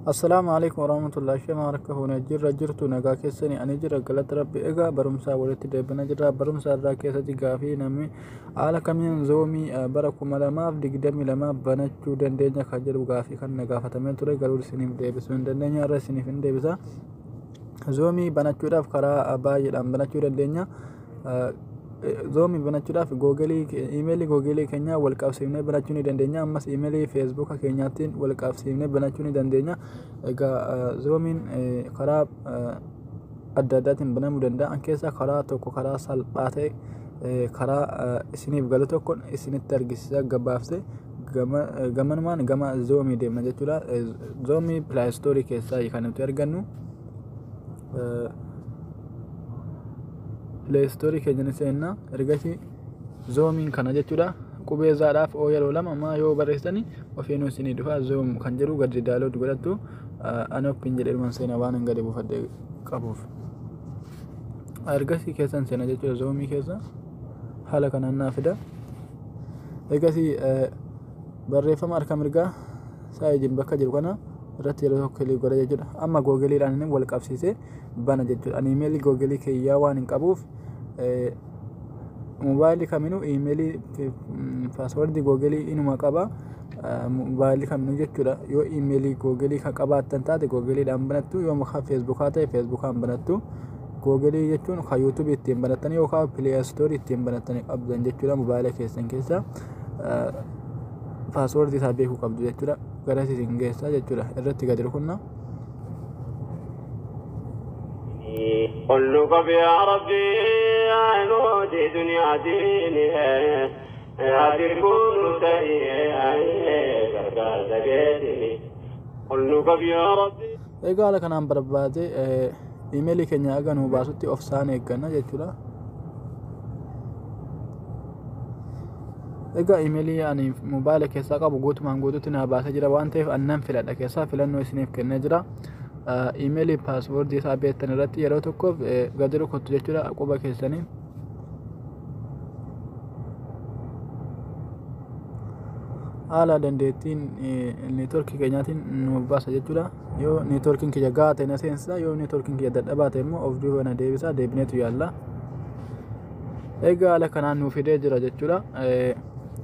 السلام عليكم ورحمة الله وبركاته. جرت نجا كيسني أنا جرا قلت ربي إجا برمسا ولت دبنا جرا برمسا راكيسة جافي نمي على كمين زومي بركو ملما بدقدمي لما banachuu dandeenya خجل وقافي كان نجا فتمن ترى قالوا سنين دبس من دندenya رسني فين دبسا زومي banachuu داف كرا أباي لام banachuu دندenya زومي banachuu داف جوجلي إيميلي جوجلي كنيا والكافسينة banachuu دندenya أمس إيميلي فيسبوك كنياتين والكافسينة banachuu دندenya إجا زومين كرا أداداتين بنامو دندا أنكيسا كرا توكو كرا سالباتي كرا إسنيف غلطو كون إسنيف ترغيسا غبافسي غمان مان غما زومي ديمنا جتولا زومي بلاي ستوري كيسا يكانو ترغنو بلاي ستوري كجنسينا رغتي زومين كان جتولا قبيزا راف او يلو لما ما يو بريستني وفينو سني دفا زوم كنجرو غدي دالو دغلتو أنا بينجر إلمان سينا وانا غادي بفد قبوف أرجسي كيسان سينا جتولا زومي كيسا حالا كان نافدا أرجسي بريفا ماركا مرقا سايجين بكا جيرو كنا رتي لو كلي غدا جتولا أما جوجلي رانين والكافسيسي بانا جتولا أنا إيميلي جوجلي كي يا وان قبوف موبايلي كامينو إيميلي باسورد جوجلي إنو ما قبا موبايلي كامينو جتولا يو إيميلي جوجلي كقبا تنتاد جوجلي دام بنتو يو مخا فيسبوك هاته فيسبوك هم بنتو جوجلي جتون خا يوتيوب يتيم بنتني يو خا بلاي ستور يتيم بنتني أبدن جتولا موبايل كيسن كيسا باسورد يسابيه قبض جتولا غراسي سينجيسا جتولا الرتي قدر كنا قلوك يا ربي عينودي دنيا ديني هادي الكون سيئي قلوك يا ربي قال لك أنا بربادي إيميلي كنيا أغان هو باسوتي أفساني أغانا جتولا إيقا إيميلي يعني موبايل كيسا قابو قوتو من قوتو تنها باسا جرا وانتيف أنام فلان كيسا فلان نويسينيف كنا جرا إيميلي باسورد يسا بيتن رتي يرو تكوف قدرو كنتو جتولا أقوبا كيساني على دندتين نيتورك كينياتين نوباسا جتولا يو نيتوركين كي جاغات نسينسا يو نيتوركين كي ددبات مو اوف ديو انا ديبسا ديبنيتو يالا ايغا على كانان نو فيدي جرا جتولا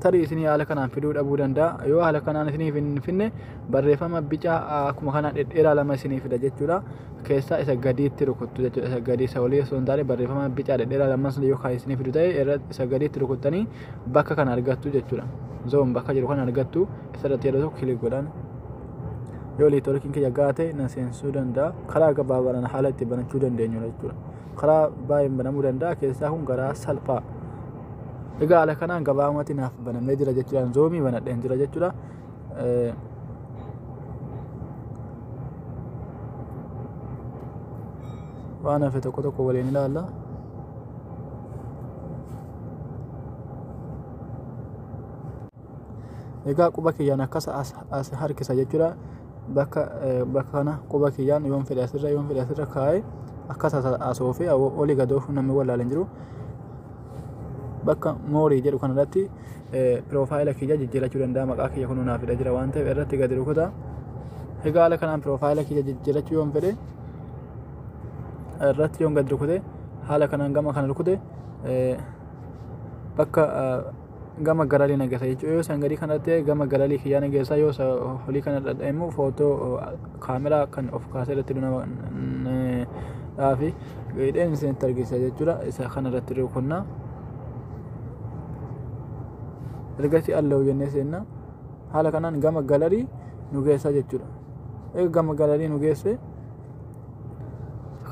تري سني على كانان فيدو ابو دندا يو على كانان سني فين بريفما بيچا اكما كانان ديرا لما سني فيدا جتولا كيسا اسا غديت ركوتو جتولا اسا غدي سولي سونداري بريفما بيچا ديرا لما سني يو خاي سني فيدو تاي اسا غديت ركوتني باكا كان ارغاتو جتولا زوم باكا جيرو كان ارغاتو اسا تيرو كلي غدان يولي توركين كي جاغاتي نسين سودان دا خلا غبابرن حالتي banachuu dandeenyu jechuudha خلا باين بنمو دندا كيسا هون غرا سلفا ايغا على كانان غبامتي ناف بنمي جرا jechuudha زومي بندن جرا jechuudha وانا في توكو ولين لا لا ايغا قبا كيانا كاسا اس harkisa jechuudha bakana quba kiyaan yoon fedhasirra kaay akkasa asoofe oli gadoof namni walaalan jiru bakka moori jedhu kanarratti profaayila kiyya jijjiirachuu danda'a maqaa kiyya kun naaf fida jira waan ta'eef irratti gadi rukuta egaa ala kanaan profaayila kiyya jijjiirachuu yoon fedhe irratti yoon gadi rukute haala kanaan gama kana rukute bakka gama galalii nagasa jechuudha yoo sangadi kanatti gama galalii kiyyaa nagasa yoo holii kana dhadha'imu footoo kaameraa kan of kaasee irratti dhaafi gahidheen isin targisa jechuudha isa kana irratti rukunna ergasii allahu jennee seenna haala kanaan gama galalii nu geessa jechuudha eega gama galalii nu geesse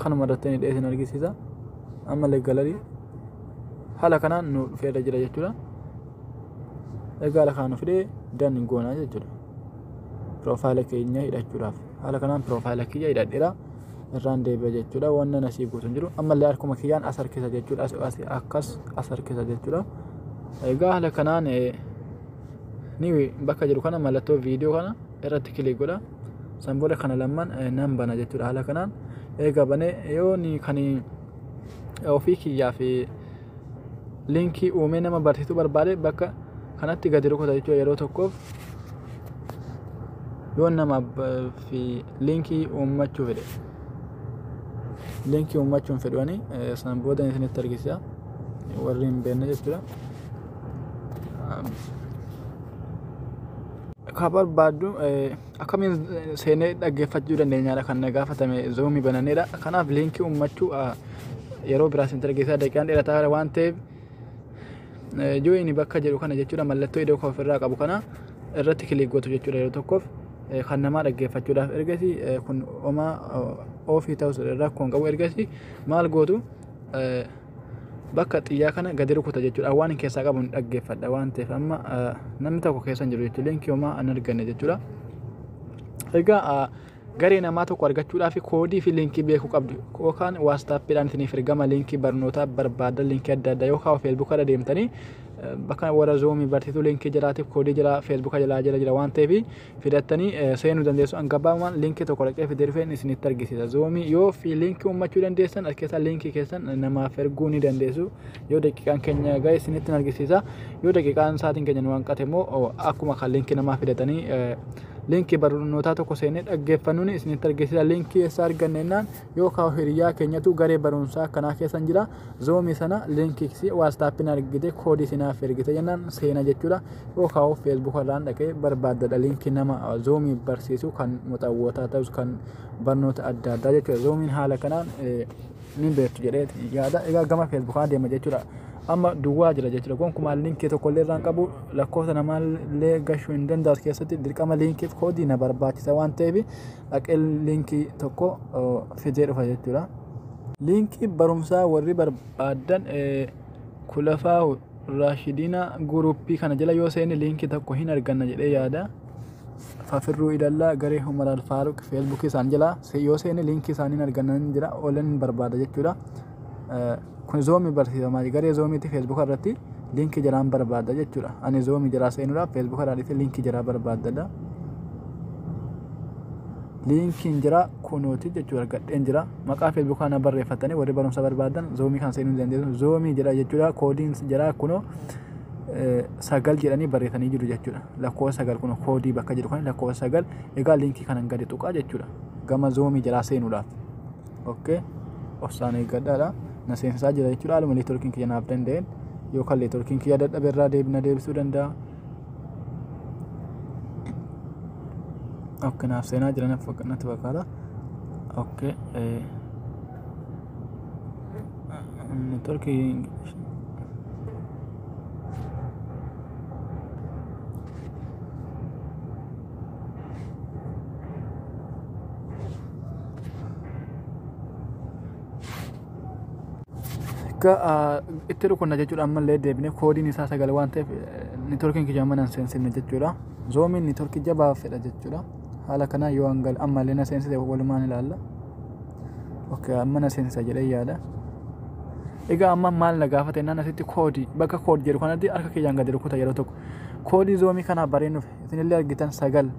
kanuma irratti ni dheesin argisiisa ammallee galalii haala kanaan nu dhufeerra jira jechuudha egaa ala kana fide dan goona jechuudha profaayila keenya hidhachuudhaaf haala kanaan profaayila kiyya hidhadheera irraan deebi'a jechuudha wanna nasii guutuun jiru ammallee harkuma kiyyaan as harkisa jechuudha akkas as harkisa jechuudha egaa haala kanaan ni bakka jiru kana mallattoo viidiyoo kana irratti kilik godha sanbooda kana lamman nan bana jechuudha haala kanaan egaa bane yoo ni kani ofii kiyyaa fi linkii uumee nama barsiisuu barbaade bakka kanatti gadi rukuta jechuudha. Yeroo tokkoof yoo nama fi linkii uummachuu fedhe linkii uummachuun fedhanii san booda isinitti argisiisa warri hin beekne jechuudha. Ka barbaaddu akkamiin seenee dhaggeeffachuu dandeenyaadha kan na gaafatame zoomii bananeedha. Kanaaf linkii uummachuu yeroo biraa isinitti argisiisa daqiiqaan dheerataa waan ta'eef join bakka jedhu kana jechuudha. Mallattoo iddoo ofirraa qabu kana irratti kilik gootu jechuudha. Yeroo tokkoof kan namaa dhaggeeffachuudhaaf ergasii kun homaa ofii ta'us rakkoon qabu ergasii maal gootu bakka xiyyaa kana gadi rukuta jechuudha. Waan keessaa qabu hin dhaggeeffadha waan ta'eef amma namni tokko keessa hin jiru jechuudha. Linkii homaa hin arganne jechuudha. Egaa garee namaa tokko argachuudhaaf koodii fi linkii beekuu qabdu. Yookaan waastaappiidhaan isiniif ergama linkii barnootaa barbaadan linkii adda addaa yookaan feesbuukarra deemtanii bakka warra zoomii barsiisuu linkii jiraatiif koodii jira feesbuuka jira waan ta'eef fidattanii seenuu dandeessu. Gabaabumaan linkii tokko dhaqee fidee dhufeen isinitti argisiisa. Zoomii yoo fi linkii uummachuu dandeessan as keessaa linkii keessan namaaf erguu ni dandeessu. Yoo daqiiqaan keenya gahe isinitti argisiisa. Yoo daqiiqaan sa'aatiin keenya nu hanqate immoo akkuma kan linkii namaa fidatanii linkii barnootaa tokko seenee dhaggeeffannuun isinitti argisiisa. Linkii eessaa arganneenaan yookaan hiriyaa keenyatu garee barumsaa kanaa keessan jira. Zoomii sana linkii waastaappiin argite koodii sinaaf ergite jennaan seena jechuudha. Yookaan feesbuukarraan dhaqee barbaaddadha linkii nama zoomii barsiisu kan muuxawwootaa ta'us kan barnoota adda addaa jechuudha. Zoomiin haala kanaan ni beektu jedhee yaada. Egaa gama feesbuukaa deema jechuudha. Amma duwwaa jira jechuudha. Gonkumaa linkii tokko illee irraan qabu lakkoofsa namaallee gashuu hin danda'u keessatti dirqama linkiif koodii na barbaachisa waan ta'eef dhaqee linkii tokko fidee dhufa jechuudha. Linkii barumsaa warri barbaadan kulafaa raashidina guruppii kana jala yoo seeni linkii tokko hin arganna jedhee yaada. Fafirruu idallaa garee Umar Faaruq feesbuukii isaan jala yoo seeni linkii isaanii hin arganna jira oolan barbaada jechuudha. Kun zoomii barsiifamaa garee zoomiitti feesbuuka irratti linkii jiraan barbaada jechuudha. Ani zoomii jiraa seenuudhaaf feesbuuka irratti linkii jiraa barbaadadha. Linkiin jira kunuuti jechuudha gadheen jira. Maqaa feesbuukaa na barreeffatanii warri barumsa barbaadan zoomii kan seenuu dandeessu. Zoomii jira jechuudha. Koodiin jira kunoo 9 jedhanii barreessanii jiru jechuudha. Lakkoofsa 9 kunoo koodii bakka jedhu kan lakkoofsa 9 egaa linkii kanan gadi tuqaa jechuudha. Gama zoomii jiraa seenuudhaaf. Okay. Obsaan eeggadhaadha. Na seensisaa jira jechuudha. Haaluma neetworkiin kiyya naaf danda'een yookaan neetworkiin kiyya dadhabe irraa deebisuu danda'a. Okay, naaf seenaa jira natti fakkaata. Okay. Neetworkiin itti rukunna jechuudha. Ammallee deebinee koodiin isaa 9 waan ta'eef neetworkiin kiyya mana hin seensifne jechuudha. Zoomiin neetworkii jabaa fedha jechuudha. Haala kanaa yoo hangal ammallee na seensise walumaan ilaalla. Okay, amma na seensisa jedhee yaada. Egaa amma maal na gaafate naan asitti koodii bakka koodii jedhu kanatti harka kiyyaan gadi rukuta yeroo tokko. Koodii zoomii kanaa bareenuuf isinillee argitan 9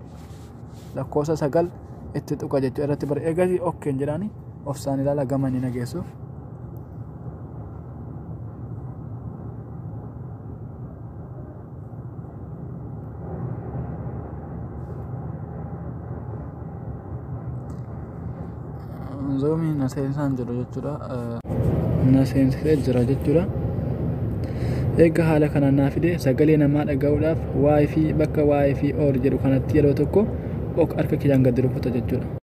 lakkoofsa 9 itti tuqa jechuudha irratti bare. Egaa okay jedhaani ofsaan ilaala gama ni nageessu. Zoomii na seensisaan jiru jechuudha. Na seensisee jira jechuudha. Egaa haala kanaan naa fide sagalee namaa dhaga'uudhaaf wifi bakka wifi or jedhu kanatti yeroo tokko harka kiyyaan gadi rukuta jechuudha.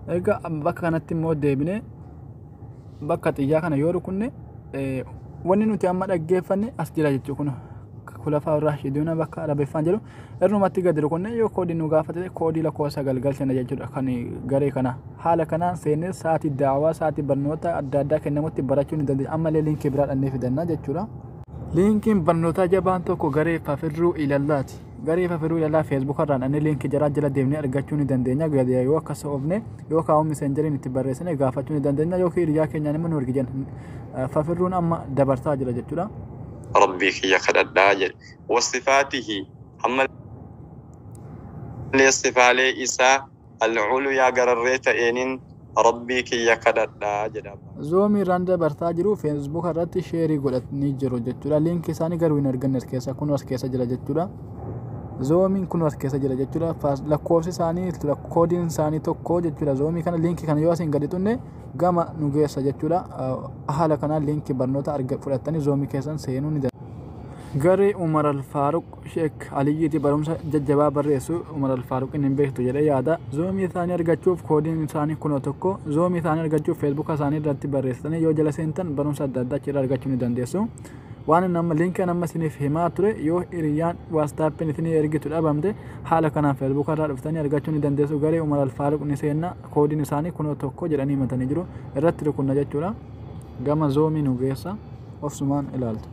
egaa bakka kanatti immoo deebine bakka xiyyaa kana yoo rukunne wanni nuti amma dhaggeeffanne as jira jechuudha. Kun kulafaa raashidiina bakka arabeeffaan jedhu irrumatti gadi rukunne yoo koodii nu gaafate koodii lakkoofsa galgalchina jechuudha. Kan garee kana haala kanaan seennee sa'aatii daawwaa sa'aatii barnoota adda addaa kennamutti barachuu ni dandeenya. Ammallee liinkii biraa dhannee fidannaa jechuudha. Liinkiin barnootaa jabaan tokko garee fafirruu ilallaati. Garee fafirruu ilallaa Facebook irraan dhannee liinkii jaraa jala deemnee argachuu ni dandeenya. Gadi yoo akkas oofne yoo kaa'u messenjeriin itti barreessine gaafachuu ni dandeenya. Yoo hiriyaa keenyaan immoo nu argijan fafirruun amma dabarsaa jira jechuudha. ربي كي خددا وصفاته هم الاستفالة إسا العلو يا قرريت إنين ربي كي خددا جدا زومي راندا برتاجرو فيسبوك رات شيري قولت نيجرو جتورا لينك ساني غروين ارغنر كيسا كونوس كيسا جلا جتورا زومي كونوس كيسا جلا جتورا فاس لكوفسي ساني كودين ساني تو كود جتورا زومي كان لينك كان يواسين غديتوني gama nu geessa jechuudha. Haala kanaan liinkii barnoota fudhattanii zoomii keessan seenuu ni dandeessu. Garee Umar Al-Faaruq Sheek Aliyyiiti barumsa jajjabaa barreessu Umar Al-Faaruq inni beektu jedhee yaada. Zoomii isaanii argachuuf koodiin isaanii kunoo tokko zoomii isaanii argachuuf feesbuuka isaanii irratti barreessitanii yoo jala seentan barumsa adda addaa achirraa argachuu ni dandeessu. Waan nama liinkiin amma isiniif himaa ture yoo hiriyaan waastaappiin isinii ergitu dhabamte haala kanaan feesbuuka irraa dhuftanii argachuu ni dandeessu. Garee Umar Al-Faaruq ni seenna koodiin isaanii kunoo tokko jedhanii himatanii jiru irratti rukunna jechuudha. Gama zoomii nu geessa ofsumaan ilaaltu.